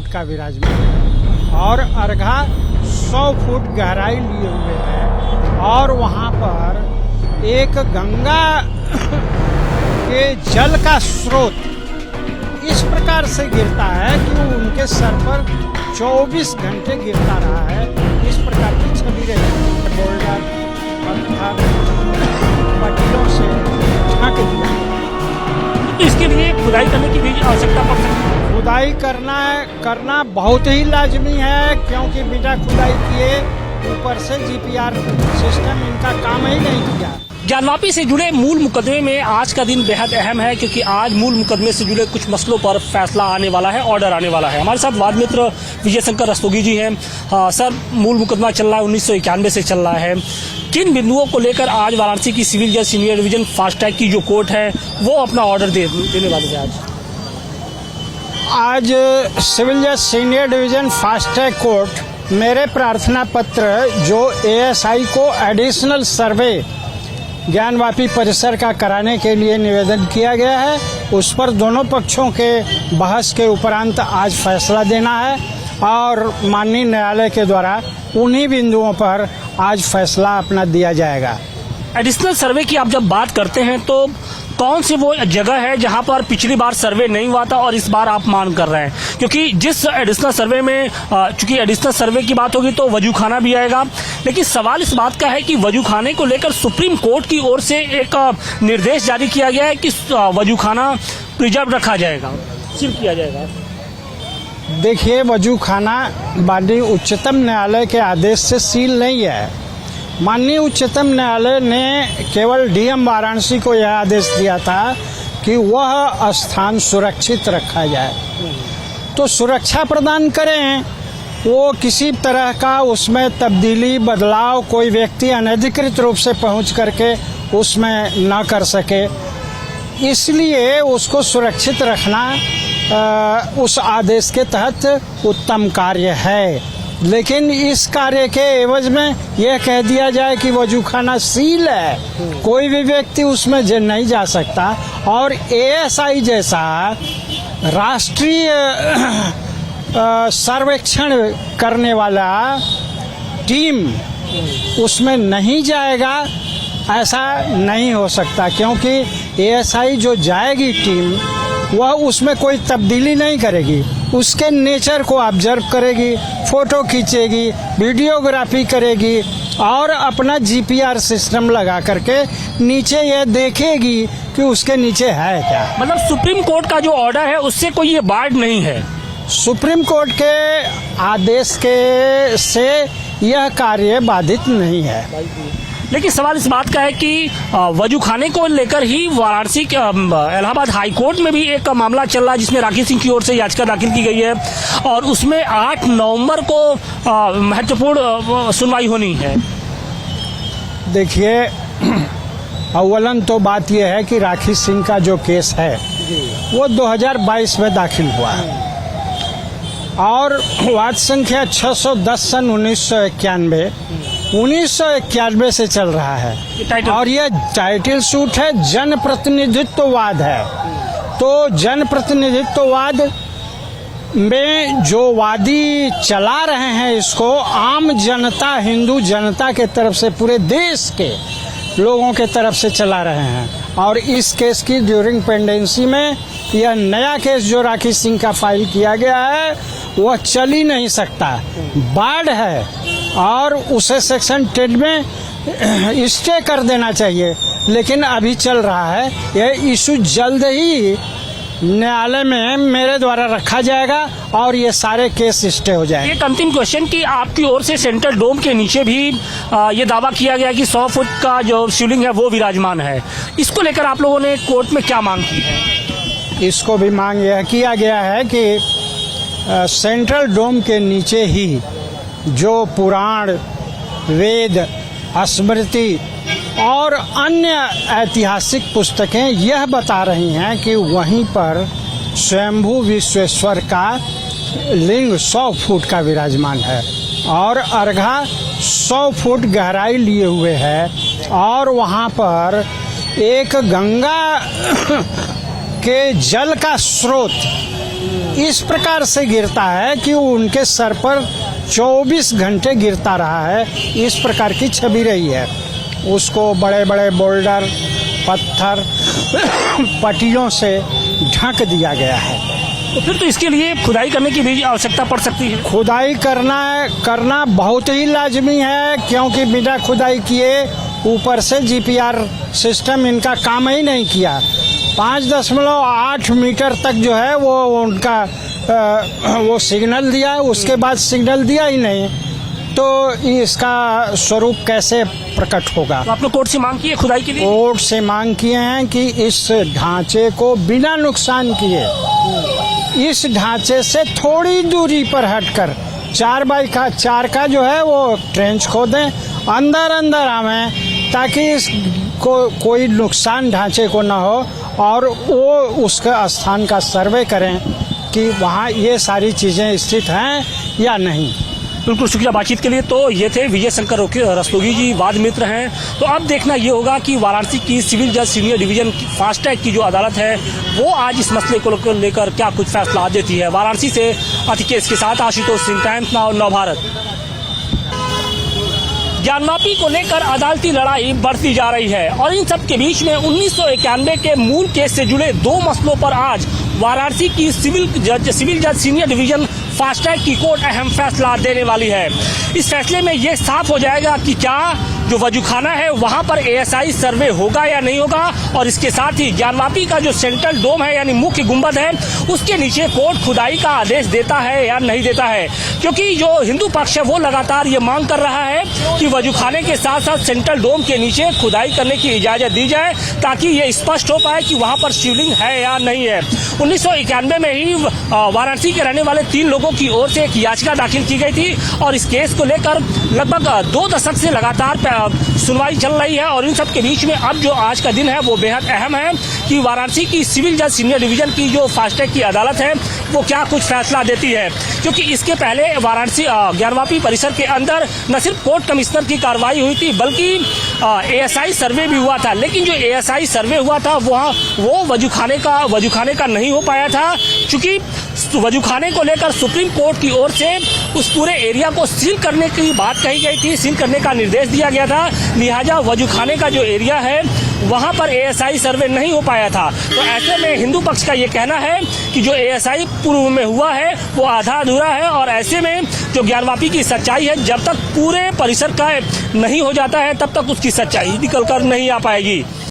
Foot का विराजमान है और अर्घा 100 फुट गहराई लिए हुए है और वहाँ पर एक गंगा के जल का स्रोत इस प्रकार से गिरता है कि वो उनके सर पर 24 घंटे गिरता रहा है। इस प्रकार की छवि रही बोल्डर पत्थर पट्टियों से ढक दिया। इसके लिए खुदाई करने की भी आवश्यकता पड़ सकती है। खुदाई करना बहुत ही लाजमी है, क्योंकि बिना खुदाई किए ऊपर से जीपीआर सिस्टम इनका काम ही नहीं किया। ज्ञानवापी से जुड़े मूल मुकदमे में आज का दिन बेहद अहम है, क्योंकि आज मूल मुकदमे से जुड़े कुछ मसलों पर फैसला आने वाला है, ऑर्डर आने वाला है। हमारे साथ वाद मित्र विजय शंकर रस्तोगी जी हैं। सर, मूल मुकदमा चल रहा है 1991 से चल रहा है। किन बिंदुओं को लेकर आज वाराणसी की सिविल जज सीनियर डिवीजन फास्ट ट्रैक की जो कोर्ट है वो अपना ऑर्डर देने वाली है? आज सिविल जज senior division fast track court मेरे प्रार्थना पत्र जो एएसआई को एडिशनल सर्वे ज्ञानवापी परिसर का कराने के लिए निवेदन किया गया है, उस पर दोनों पक्षों के बहस के उपरांत आज फैसला देना है और माननीय न्यायालय के द्वारा उन्हीं बिंदुओं पर आज फैसला अपना दिया जाएगा। एडिशनल सर्वे की आप जब बात करते हैं तो कौन सी वो जगह है जहां पर पिछली बार सर्वे नहीं हुआ था और इस बार आप मांग कर रहे हैं? क्योंकि जिस एडिशनल सर्वे में चूंकि एडिशनल सर्वे की बात होगी तो वजूखाना भी आएगा, लेकिन सवाल इस बात का है कि वजूखाने को लेकर सुप्रीम कोर्ट की ओर से एक निर्देश जारी किया गया है कि वजूखाना प्रिजर्व रखा जाएगा, सील किया जाएगा। देखिए, वजूखाना माननीय उच्चतम न्यायालय के आदेश से सील नहीं है। माननीय उच्चतम न्यायालय ने केवल डीएम वाराणसी को यह आदेश दिया था कि वह स्थान सुरक्षित रखा जाए, तो सुरक्षा प्रदान करें। वो किसी तरह का उसमें तब्दीली बदलाव कोई व्यक्ति अनधिकृत रूप से पहुंच करके उसमें न कर सके, इसलिए उसको सुरक्षित रखना उस आदेश के तहत उत्तम कार्य है। लेकिन इस कार्य के एवज में यह कह दिया जाए कि वजूखाना सील है, कोई भी व्यक्ति उसमें नहीं जा सकता, और एएसआई जैसा राष्ट्रीय सर्वेक्षण करने वाला टीम उसमें नहीं जाएगा, ऐसा नहीं हो सकता। क्योंकि एएसआई जो जाएगी टीम वह उसमें कोई तब्दीली नहीं करेगी, उसके नेचर को ऑब्जर्व करेगी, फोटो खींचेगी, वीडियोग्राफी करेगी और अपना जीपीआर सिस्टम लगा करके नीचे यह देखेगी कि उसके नीचे है क्या। मतलब सुप्रीम कोर्ट का जो ऑर्डर है उससे कोई ये बाढ़ नहीं है? सुप्रीम कोर्ट के आदेश के से यह कार्य बाधित नहीं है। लेकिन सवाल इस बात का है कि वजूखाने को लेकर ही वाराणसी के इलाहाबाद हाई कोर्ट में भी एक मामला चल रहा है, जिसमें राखी सिंह की ओर से याचिका दाखिल की गई है और उसमें 8 नवंबर को महत्वपूर्ण सुनवाई होनी है। देखिए, अव्वलन तो बात यह है कि राखी सिंह का जो केस है वो 2022 में दाखिल हुआ है और वाद संख्या 610 सन 1991 से चल रहा है और यह टाइटल सूट है जन प्रतिनिधित्ववाद है। तो जन प्रतिनिधित्ववाद में जो वादी चला रहे हैं इसको आम जनता, हिंदू जनता के तरफ से, पूरे देश के लोगों के तरफ से चला रहे हैं और इस केस की ड्यूरिंग पेंडेंसी में यह नया केस जो राखी सिंह का फाइल किया गया है वह चल ही नहीं सकता, बाढ़ है और उसे सेक्शन 10 में स्टे कर देना चाहिए, लेकिन अभी चल रहा है। यह इशू जल्द ही न्यायालय में मेरे द्वारा रखा जाएगा और ये सारे केस स्टे हो जाएंगे। एक अंतिम क्वेश्चन कि आपकी ओर से सेंट्रल डोम के नीचे भी ये दावा किया गया कि 100 फुट का जो शिवलिंग है वो विराजमान है, इसको लेकर आप लोगों ने कोर्ट में क्या मांग की है? इसको भी मांग यह किया गया है कि सेंट्रल डोम के नीचे ही जो पुराण, वेद, स्मृति और अन्य ऐतिहासिक पुस्तकें यह बता रही हैं कि वहीं पर स्वयंभू विश्वेश्वर का लिंग 100 फुट का विराजमान है और अर्घा 100 फुट गहराई लिए हुए है और वहाँ पर एक गंगा के जल का स्रोत इस प्रकार से गिरता है कि उनके सर पर 24 घंटे गिरता रहा है। इस प्रकार की छवि रही है। उसको बड़े बड़े बोल्डर, पत्थर, पटियों से ढक दिया गया है। तो फिर तो इसके लिए खुदाई करने की भी आवश्यकता पड़ सकती है। खुदाई करना बहुत ही लाजमी है, क्योंकि बिना खुदाई किए ऊपर से जीपीआर सिस्टम इनका काम ही नहीं किया। 5.8 मीटर तक जो है वो उनका वो सिग्नल दिया, उसके बाद सिग्नल दिया ही नहीं, तो इसका स्वरूप कैसे प्रकट होगा। तो आपने कोर्ट से मांग की है खुदाई के लिए? कोर्ट से मांग किए हैं कि इस ढांचे को बिना नुकसान किए इस ढांचे से थोड़ी दूरी पर हटकर 4x4 का जो है वो ट्रेंच खोदें, अंदर आवें, ताकि कोई नुकसान ढांचे को ना हो, और वो उसके स्थान का सर्वे करें कि वहाँ ये सारी चीज़ें स्थित हैं या नहीं। बिल्कुल, शुक्रिया बातचीत के लिए। तो ये थे विजय शंकर रस्तोगी जी, वाद मित्र हैं। तो अब देखना ये होगा कि वाराणसी की सिविल जज सीनियर डिवीजन फास्ट ट्रैक की जो अदालत है वो आज इस मसले को लेकर क्या कुछ फैसला देती है। वाराणसी से अतिकेश के साथ आशुतोष सिंह, टाइम्स नाउ, नवभारत। ज्ञानवापी को लेकर अदालती लड़ाई बढ़ती जा रही है और इन सब के बीच में 1991 के मूल केस से जुड़े 2 मसलों पर आज वाराणसी की सिविल जज सीनियर डिवीजन फास्ट ट्रैक की कोर्ट अहम फैसला देने वाली है। इस फैसले में ये साफ हो जाएगा कि क्या जो वजूखाना है वहां पर एएसआई सर्वे होगा या नहीं होगा, और इसके साथ ही ज्ञानवापी का जो सेंट्रल डोम है यानी मुख्य गुंबद है उसके नीचे कोर्ट खुदाई का आदेश देता है या नहीं देता है। क्योंकि जो हिंदू पक्ष है वो लगातार ये मांग कर रहा है कि वजूखाने के साथ साथ सेंट्रल डोम के नीचे खुदाई करने की इजाजत दी जाए, ताकि ये स्पष्ट हो पाए कि वहां पर शिवलिंग है या नहीं है। 1991 में ही वाराणसी के रहने वाले 3 लोगों की ओर से एक याचिका दाखिल की गई थी और इस केस को लेकर लगभग 2 दशक से लगातार सुनवाई चल रही है। और इन सब के बीच में अब जो आज का दिन है वो बेहद अहम है कि वाराणसी की सिविल जज सीनियर डिवीजन की जो फास्ट ट्रैक की अदालत है वो क्या कुछ फैसला देती है। क्योंकि इसके पहले वाराणसी ज्ञानवापी परिसर के अंदर न सिर्फ कोर्ट कमिश्नर की कार्रवाई हुई थी बल्कि एएसआई सर्वे भी हुआ था, लेकिन जो एएसआई सर्वे हुआ था वो वजूखाने का नहीं हो पाया था, क्योंकि वजूखाने को लेकर सुप्रीम कोर्ट की ओर से उस पूरे एरिया को सील करने की बात कही गई थी, सील करने का निर्देश दिया गया था। लिहाजा वजूखाने का जो एरिया है वहां पर एएसआई सर्वे नहीं हो पाया था। तो ऐसे में हिंदू पक्ष का ये कहना है कि जो एएसआई पूर्व में हुआ है वो आधा अधूरा है, और ऐसे में जो ज्ञानवापी की सच्चाई है जब तक पूरे परिसर का नहीं हो जाता है तब तक उसकी सच्चाई निकल कर नहीं आ पाएगी।